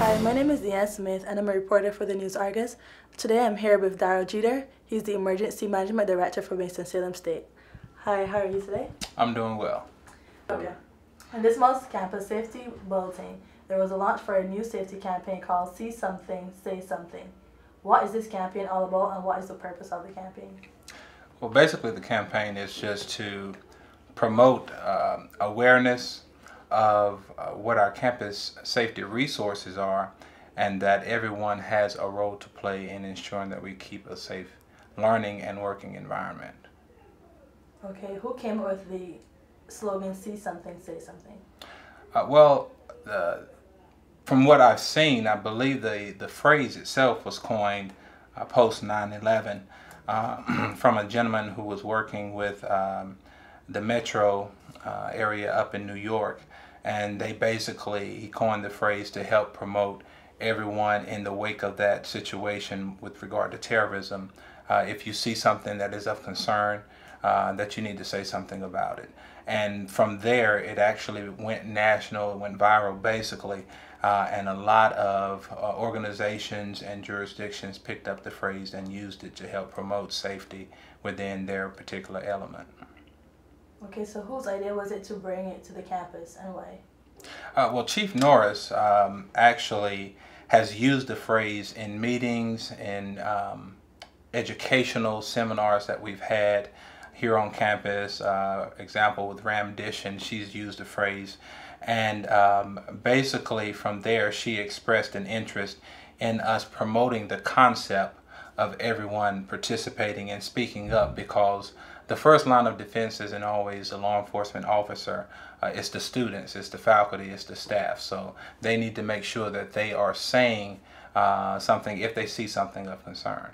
Hi, my name is Deanne Smith and I'm a reporter for the News Argus. Today I'm here with Daryl Jeter. He's the Emergency Management Director for Winston-Salem State. Hi, how are you today? I'm doing well. Okay. In this month's Campus Safety Bulletin, there was a launch for a new safety campaign called See Something, Say Something. What is this campaign all about and what is the purpose of the campaign? Well, basically the campaign is just to promote awareness of what our campus safety resources are, and that everyone has a role to play in ensuring that we keep a safe learning and working environment. Okay, who came up with the slogan, See Something, Say Something? From what I've seen, I believe the phrase itself was coined post 9/11 from a gentleman who was working with the metro area up in New York, and he coined the phrase to help promote everyone in the wake of that situation with regard to terrorism. If you see something that is of concern, that you need to say something about it. And from there, it actually went national, it went viral basically, and a lot of organizations and jurisdictions picked up the phrase and used it to help promote safety within their particular element. Okay, so whose idea was it to bring it to the campus and why? Well, Chief Norris actually has used the phrase in meetings and educational seminars that we've had here on campus. Example with Ramdition, she's used the phrase, and basically from there she expressed an interest in us promoting the concept of everyone participating and speaking up, because the first line of defense isn't always a law enforcement officer. It's the students, it's the faculty, it's the staff. So they need to make sure that they are saying something if they see something of concern.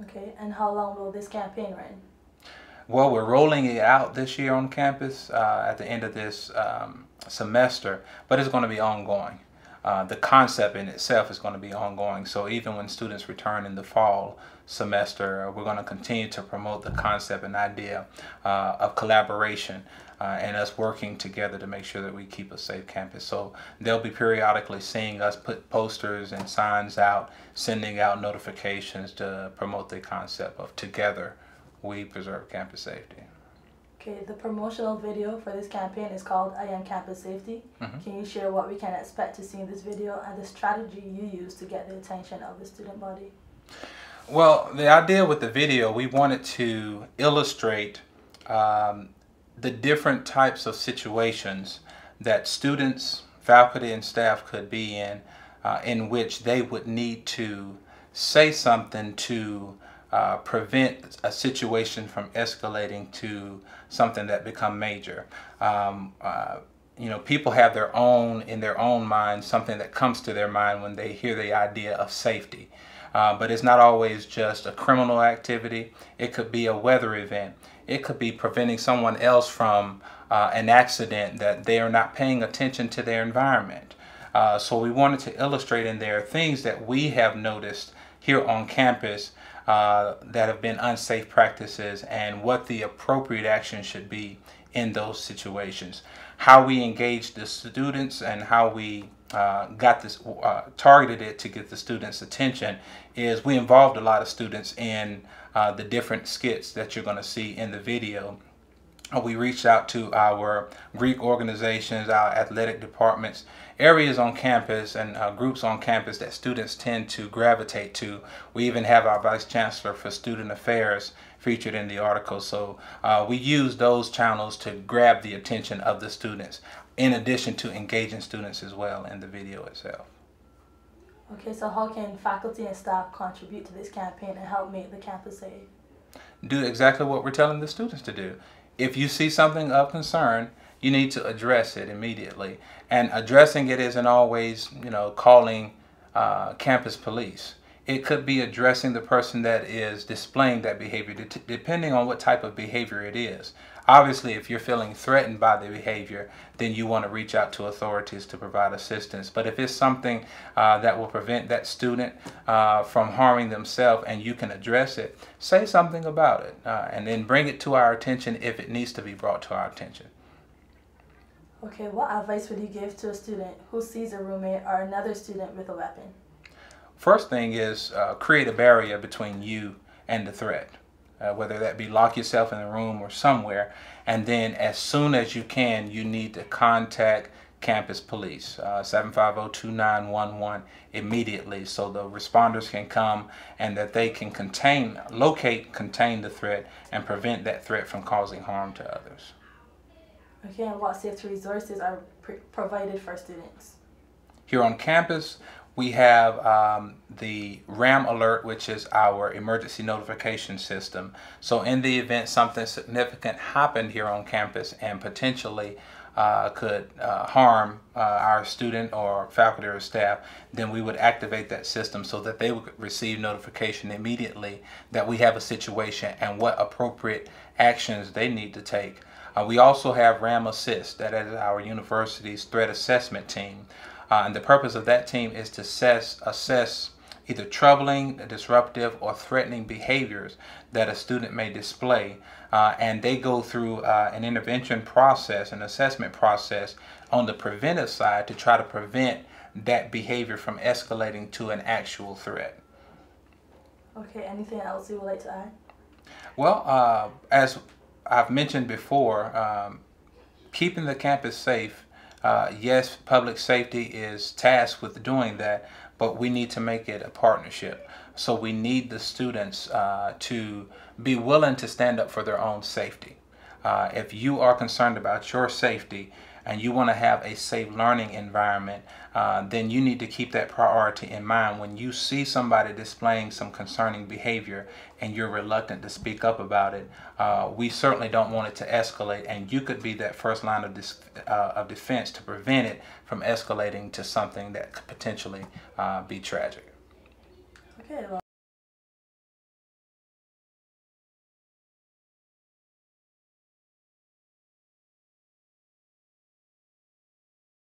Okay, and how long will this campaign run? Well, we're rolling it out this year on campus at the end of this semester, but it's going to be ongoing. The concept in itself is going to be ongoing. So even when students return in the fall semester, we're going to continue to promote the concept and idea of collaboration and us working together to make sure that we keep a safe campus. So they'll be periodically seeing us put posters and signs out, sending out notifications to promote the concept of together we preserve campus safety. Okay, the promotional video for this campaign is called DEANNcampusSafety. Can you share what we can expect to see in this video and the strategy you use to get the attention of the student body? Well, the idea with the video, we wanted to illustrate the different types of situations that students, faculty, and staff could be in which they would need to say something to prevent a situation from escalating to something that become major. You know, people have in their own mind, something that comes to their mind when they hear the idea of safety. But it's not always just a criminal activity. It could be a weather event. It could be preventing someone else from an accident, that they are not paying attention to their environment. So we wanted to illustrate in there things that we have noticed here on campus that have been unsafe practices and what the appropriate action should be in those situations. How we engaged the students and how we targeted it to get the students' attention is we involved a lot of students in the different skits that you're going to see in the video. We reached out to our Greek organizations, our athletic departments, areas on campus and groups on campus that students tend to gravitate to. We even have our Vice Chancellor for Student Affairs featured in the article. So we use those channels to grab the attention of the students, in addition to engaging students as well in the video itself. Okay, so how can faculty and staff contribute to this campaign and help make the campus safe? Do exactly what we're telling the students to do. If you see something of concern, you need to address it immediately. And addressing it isn't always, you know, calling campus police. It could be addressing the person that is displaying that behavior, depending on what type of behavior it is. Obviously, if you're feeling threatened by the behavior, then you want to reach out to authorities to provide assistance. But if it's something that will prevent that student from harming themselves and you can address it, say something about it and then bring it to our attention if it needs to be brought to our attention. Okay, what advice would you give to a student who sees a roommate or another student with a weapon? First thing is create a barrier between you and the threat, whether that be lock yourself in a room or somewhere, and then as soon as you can, you need to contact campus police, 750-2911 immediately, so the responders can come and that they can contain the threat and prevent that threat from causing harm to others. Okay, and what safety resources are provided for students? Here on campus, we have the RAM alert, which is our emergency notification system. So in the event something significant happened here on campus and potentially could harm our student or faculty or staff, then we would activate that system so that they would receive notification immediately that we have a situation and what appropriate actions they need to take. We also have RAM Assist, that is our university's threat assessment team. And the purpose of that team is to assess either troubling, disruptive, or threatening behaviors that a student may display. And they go through an intervention process, an assessment process on the preventive side to try to prevent that behavior from escalating to an actual threat. Okay, anything else you would like to add? Well, as I've mentioned before, keeping the campus safe. Yes, public safety is tasked with doing that, but we need to make it a partnership. So we need the students to be willing to stand up for their own safety. If you are concerned about your safety and you want to have a safe learning environment, then you need to keep that priority in mind. When you see somebody displaying some concerning behavior and you're reluctant to speak up about it, we certainly don't want it to escalate, and you could be that first line of defense to prevent it from escalating to something that could potentially be tragic. Okay, well.